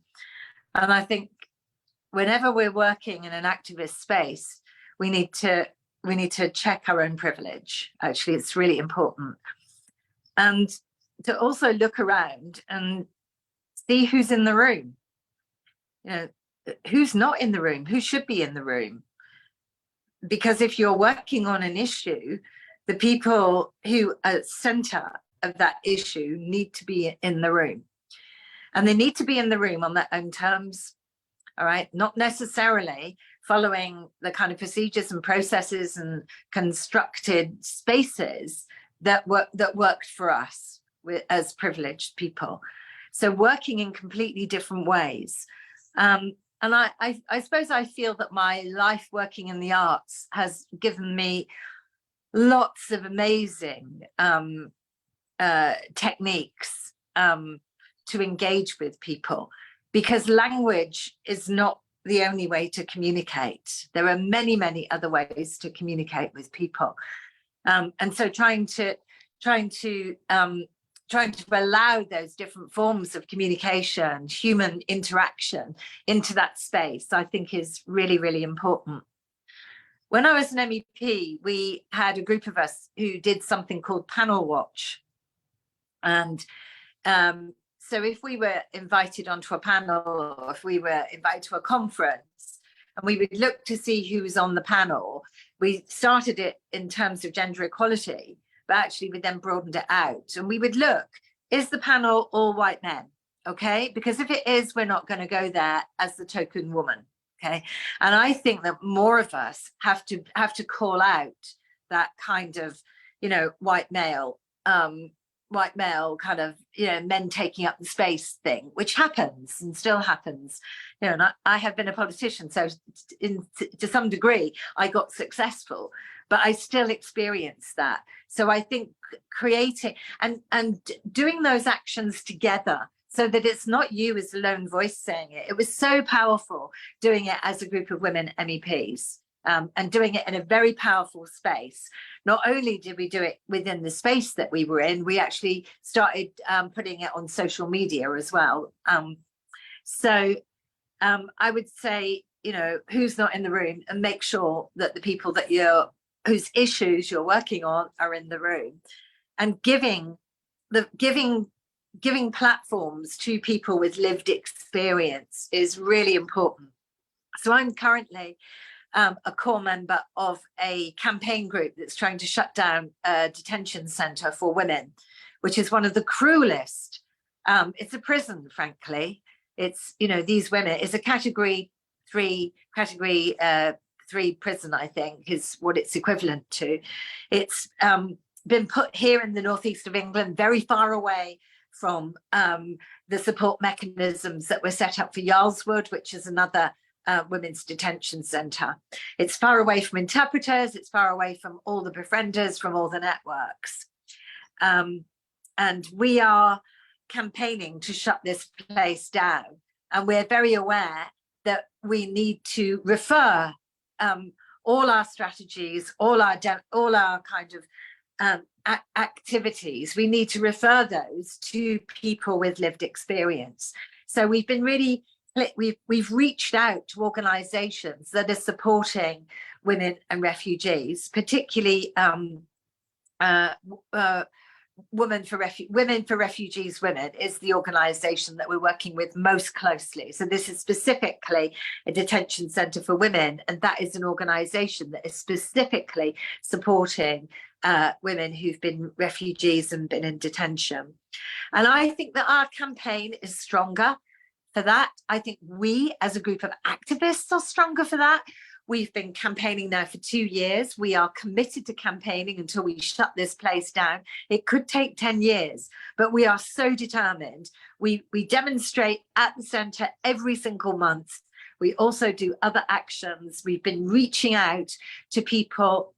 And I think whenever we're working in an activist space, we need to check our own privilege. Actually, it's really important. And to also look around and see who's in the room. You know, who's not in the room, who should be in the room. Because if you're working on an issue, the people who are at center of that issue need to be in the room. And they need to be in the room on their own terms, all right? Not necessarily following the kind of procedures and processes and constructed spaces that worked for us as privileged people. So working in completely different ways. And I suppose I feel that my life working in the arts has given me lots of amazing techniques to engage with people, because language is not the only way to communicate. There are many, many other ways to communicate with people. And so trying to allow those different forms of communication, human interaction into that space, I think is really, really important. When I was an MEP, we had a group of us who did something called Panel Watch. And so if we were invited onto a panel, or if we were invited to a conference, and we would look to see who was on the panel, we started it in terms of gender equality, but actually we then broadened it out. And we would look, is the panel all white men? Okay, because if it is, we're not going to go there as the token woman. Okay, and I think that more of us have to call out that kind of, you know, white male kind of, you know, men taking up the space thing, which happens and still happens. You know, and I have been a politician, so to some degree I got successful, but I still experience that. So I think creating and doing those actions together, so that it's not you as a lone voice saying it. It was so powerful doing it as a group of women MEPs, and doing it in a very powerful space. Not only did we do it within the space that we were in, we actually started putting it on social media as well. So I would say, you know, who's not in the room, and make sure that the people that whose issues you're working on are in the room, and giving platforms to people with lived experience is really important. So I'm currently a core member of a campaign group that's trying to shut down a detention center for women, which is one of the cruelest. It's a prison, frankly. It's, you know, these women, it's a category 3 prison, I think, is what it's equivalent to. It's been put here in the northeast of England, very far away from the support mechanisms that were set up for Yarlswood, which is another women's detention centre. It's far away from interpreters, it's far away from all the befrienders, from all the networks. And we are campaigning to shut this place down. And we're very aware that we need to refer all our strategies, all our kind of activities, we need to refer those to people with lived experience. So we've been really, we've reached out to organisations that are supporting women and refugees, particularly Women for Refugees Women is the organisation that we're working with most closely. So this is specifically a detention centre for women, and that is an organisation that is specifically supporting women who've been refugees and been in detention. And I think that our campaign is stronger for that. I think we as a group of activists are stronger for that. We've been campaigning now for 2 years. We are committed to campaigning until we shut this place down. It could take 10 years, but we are so determined. We demonstrate at the centre every single month. We also do other actions. We've been reaching out to people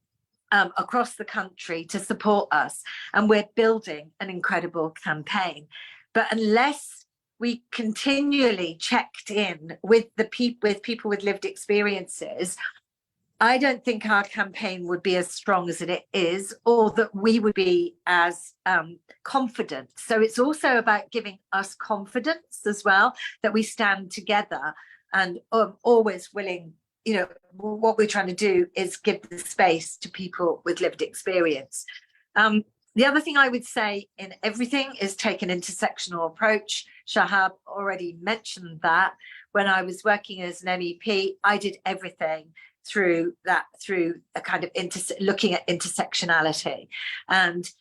across the country to support us, and we're building an incredible campaign. But unless we continually checked in with people with lived experiences, I don't think our campaign would be as strong as it is, or that we would be as confident. So it's also about giving us confidence as well, that we stand together and always willing, you know, what we're trying to do is give the space to people with lived experience. The other thing I would say in everything is take an intersectional approach. Shahab already mentioned that. When I was working as an MEP, I did everything through a kind of looking at intersectionality. And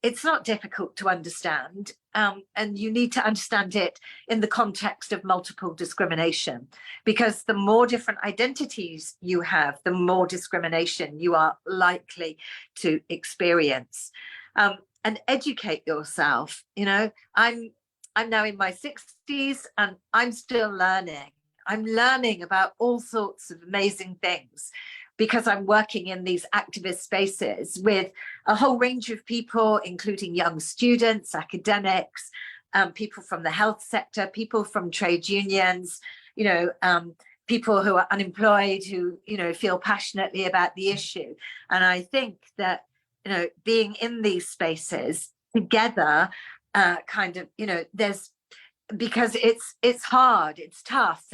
it's not difficult to understand. And you need to understand it in the context of multiple discrimination, because the more different identities you have, the more discrimination you are likely to experience. And educate yourself. You know, I'm now in my 60s and I'm still learning. I'm learning about all sorts of amazing things because I'm working in these activist spaces with a whole range of people, including young students, academics, people from the health sector, people from trade unions, you know, people who are unemployed, who, you know, feel passionately about the issue. And I think that, you know, being in these spaces together, kind of, you know, because it's hard, it's tough.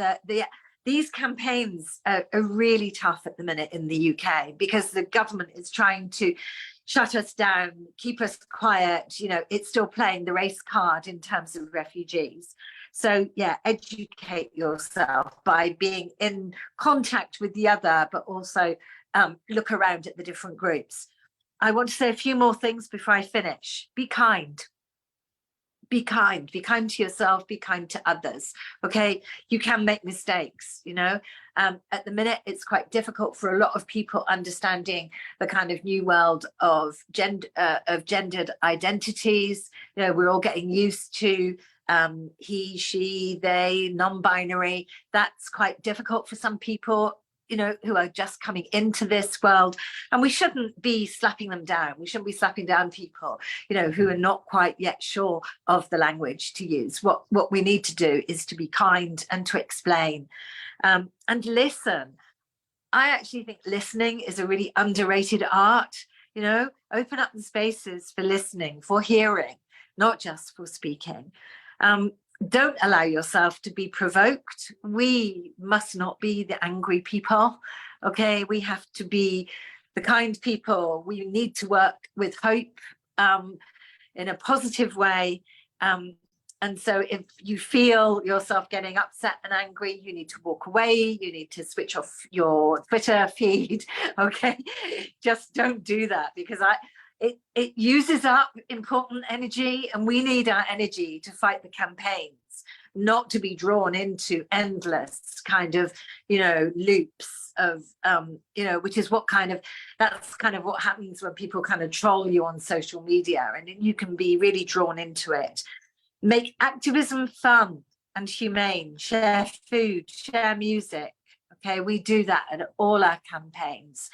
These campaigns are really tough at the minute in the UK, because the government is trying to shut us down, keep us quiet. You know, it's still playing the race card in terms of refugees. So yeah, educate yourself by being in contact with the other, but also look around at the different groups. I want to say a few more things before I finish. Be kind. Be kind to yourself, be kind to others. Okay, you can make mistakes, you know. At the minute, it's quite difficult for a lot of people understanding the kind of new world of gendered identities. You know, we're all getting used to he, she, they, non-binary. That's quite difficult for some people, you know, who are just coming into this world, and we shouldn't be slapping them down. We shouldn't be slapping down people, you know, who are not quite yet sure of the language to use. What we need to do is to be kind and to explain and listen. I actually think listening is a really underrated art. You know, open up the spaces for listening, for hearing, not just for speaking. Don't allow yourself to be provoked. We must not be the angry people, okay? We have to be the kind people. We need to work with hope in a positive way. And so if you feel yourself getting upset and angry, you need to walk away. You need to switch off your Twitter feed, okay? Just don't do that, because it uses up important energy, and we need our energy to fight the campaigns, not to be drawn into endless kind of, you know, loops of, you know, which is that's kind of what happens when people kind of troll you on social media, and you can be really drawn into it. Make activism fun and humane. Share food, share music, Okay, we do that at all our campaigns.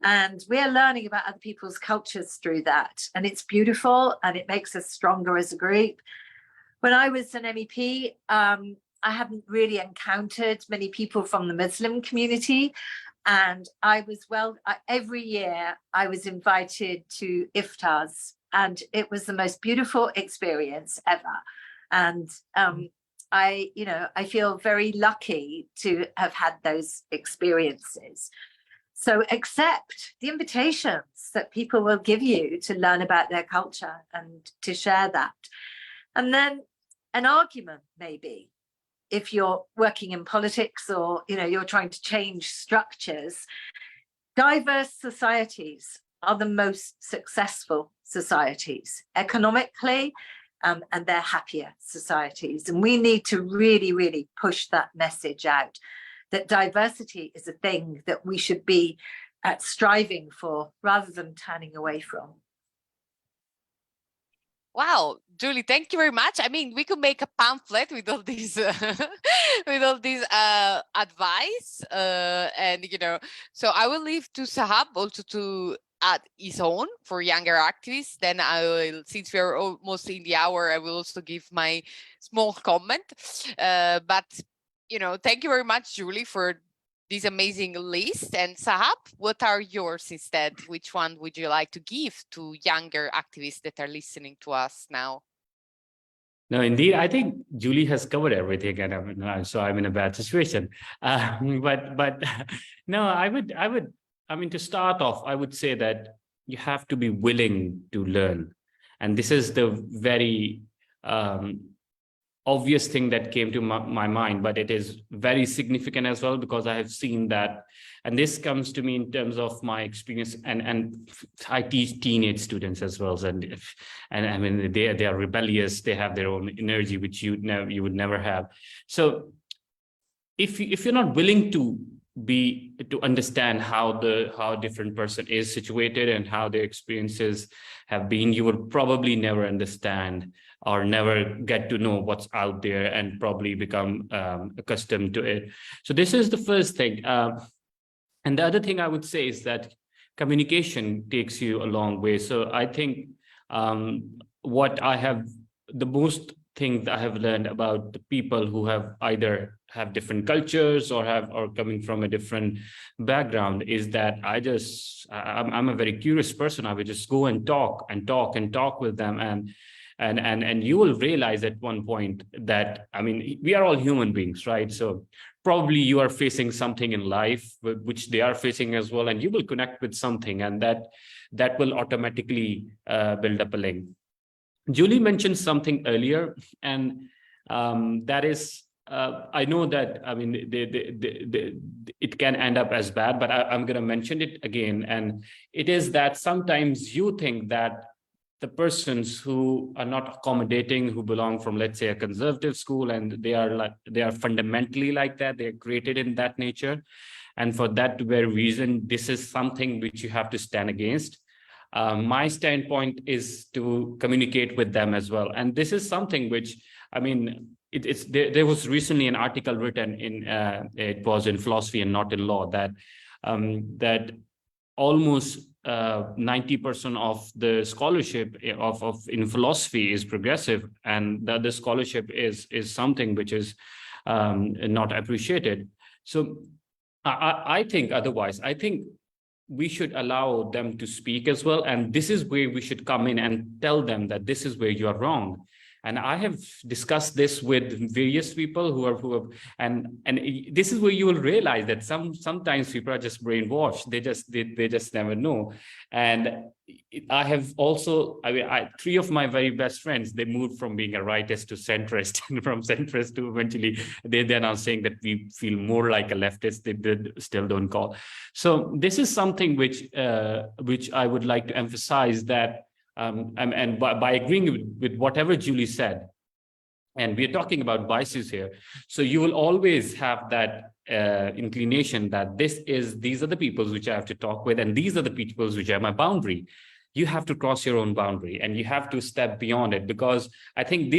And we are learning about other people's cultures through that. And it's beautiful and it makes us stronger as a group. When I was an MEP, I hadn't really encountered many people from the Muslim community. And every year I was invited to iftars, and it was the most beautiful experience ever. And I feel very lucky to have had those experiences. So accept the invitations that people will give you to learn about their culture and to share that. And then an argument, maybe, if you're working in politics or you're trying to change structures. Diverse societies are the most successful societies economically, and they're happier societies. And we need to really, really push that message out, that diversity is a thing that we should be striving for rather than turning away from. Wow, Julie, thank you very much. I mean, we could make a pamphlet with all these advice, and so I will leave to Shahab also to add his own for younger activists. Then I will, since we are almost in the hour, I will also give my small comment. But thank you very much, Julie, for this amazing list. And Shahab, what are yours instead? Which one would you like to give to younger activists that are listening to us now? No, indeed, I think Julie has covered everything, and so I'm in a bad situation. But no, I mean, to start off, I would say that you have to be willing to learn, and this is the very obvious thing that came to my mind, but it is very significant as well, because I have seen that, and this comes to me in terms of my experience, and I teach teenage students as well, and I mean they are rebellious, they have their own energy which you would never have. So if you're not willing to understand how a different person is situated and how their experiences have been, you will probably never understand or never get to know what's out there and probably become accustomed to it. So this is the first thing. And the other thing I would say is that communication takes you a long way. So I think the most thing that I have learned about the people who have either have different cultures or coming from a different background is that I'm a very curious person. I would just go and talk with them, and you will realize at one point that, I mean, we are all human beings, right? So probably you are facing something in life which they are facing as well, and you will connect with something, and that will automatically build up a link. Julie mentioned something earlier, and that is, I know that, I mean, it can end up as bad, but I'm going to mention it again. And it is that sometimes you think that the persons who are not accommodating, who belong from, let's say, a conservative school, and they are fundamentally like that, they're created in that nature. And for that very reason, this is something which you have to stand against. My standpoint is to communicate with them as well. And this is something which, I mean, there was recently an article written it was in Philosophy and Not in Law, that almost 90% of the scholarship in philosophy is progressive, and that the scholarship is something which is not appreciated. So I think otherwise. I think we should allow them to speak as well, and this is where we should come in and tell them that this is where you are wrong. And I have discussed this with various people who have, and this is where you will realize that sometimes people are just brainwashed. They just never know. And I have also, I mean, three of my very best friends, they moved from being a rightist to centrist, and from centrist to eventually they're now saying that we feel more like a leftist. They still don't call. So this is something which I would like to emphasize, that and by agreeing with whatever Julie said, and we're talking about biases here, so you will always have that inclination that these are the people which I have to talk with, and these are the people which are my boundary. you have to cross your own boundary and you have to step beyond it, because I think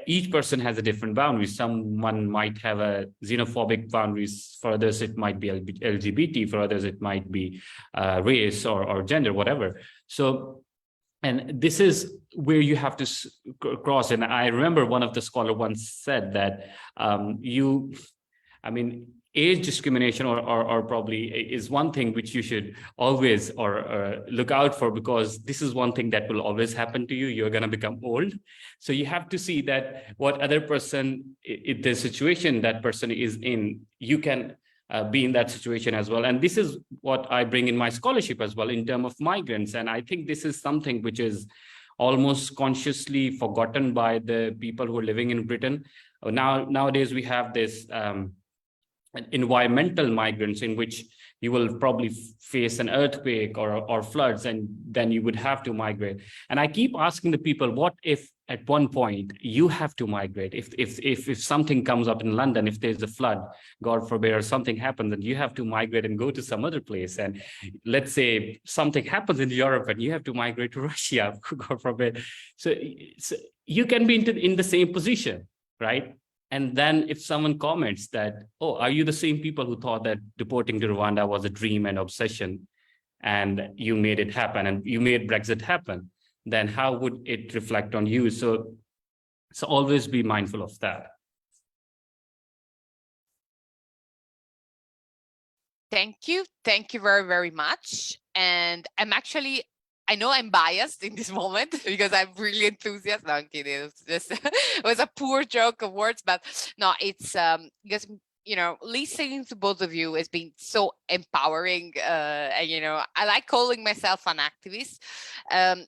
each person has a different boundary. Someone might have a xenophobic boundaries. For others, it might be LGBT. For others, it might be race or gender, whatever. So, and this is where you have to cross. And I remember one of the scholars once said that age discrimination or probably is one thing which you should always look out for, because this is one thing that will always happen to you. You're going to become old. So you have to see that what other person, the situation that person is in, you can be in that situation as well. And this is what I bring in my scholarship as well in terms of migrants. And I think this is something which is almost consciously forgotten by the people who are living in Britain. Nowadays, we have this environmental migrants, in which you will probably face an earthquake or floods, and then you would have to migrate. And I keep asking the people, what if at one point you have to migrate? If something comes up in London, if there's a flood, God forbid, or something happens, and you have to migrate and go to some other place, and let's say something happens in Europe and you have to migrate to Russia, God forbid. So you can be in the same position, right? And then if someone comments that, oh, are you the same people who thought that deporting to Rwanda was a dream and obsession, and you made it happen and you made Brexit happen, then how would it reflect on you? So always be mindful of that. Thank you. Thank you very, very much. And I know I'm biased in this moment because I'm really enthusiastic. No, I'm kidding. It was a poor joke of words, but no, it's because, listening to both of you has been so empowering. And, I like calling myself an activist. And,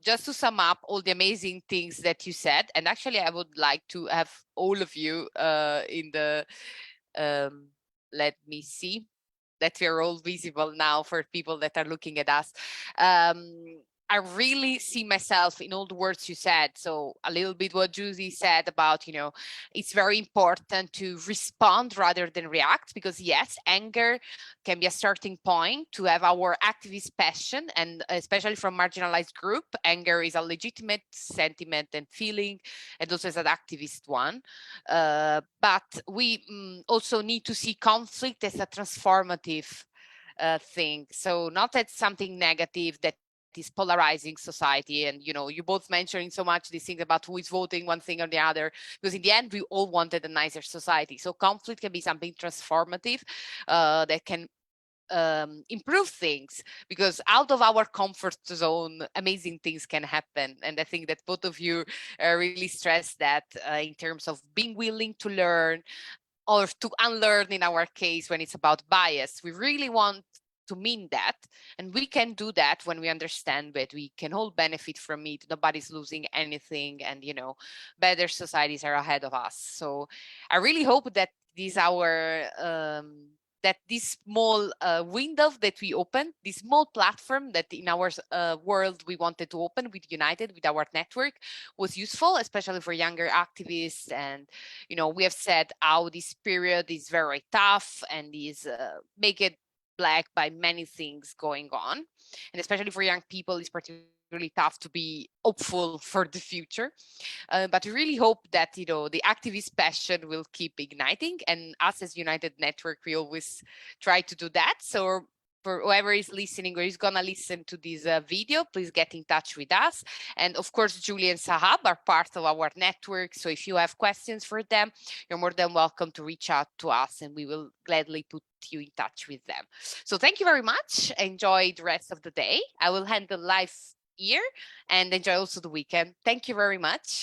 just to sum up all the amazing things that you said, and actually I would like to have all of you in the, let me see, that we are all visible now for people that are looking at us. I really see myself in all the words you said. So a little bit what Julie said about, it's very important to respond rather than react, because yes, anger can be a starting point to have our activist passion, and especially from marginalized group, anger is a legitimate sentiment and feeling, and also as an activist one. But we also need to see conflict as a transformative thing. So not as something negative that is polarizing society. And, you both mentioning so much these things about who is voting one thing or the other, because in the end, we all wanted a nicer society. So conflict can be something transformative that can improve things, because out of our comfort zone, amazing things can happen. And I think that both of you really stress that in terms of being willing to learn, or to unlearn in our case when it's about bias. We really want to mean that, and we can do that when we understand that we can all benefit from it. Nobody's losing anything, and better societies are ahead of us. So I really hope that this small window that we opened, this small platform that in our world we wanted to open with United, with our network, was useful, especially for younger activists. And, we have said how this period is very tough and is make it black by many things going on. And especially for young people, it's particularly tough to be hopeful for the future. But we really hope that, the activist passion will keep igniting. And us as United Network, we always try to do that. So for whoever is listening or is going to listen to this video, please get in touch with us. And of course, Julie and Sahab are part of our network. So if you have questions for them, you're more than welcome to reach out to us, and we will gladly put you in touch with them. So thank you very much. Enjoy the rest of the day. I will hand the live here, and enjoy also the weekend. Thank you very much.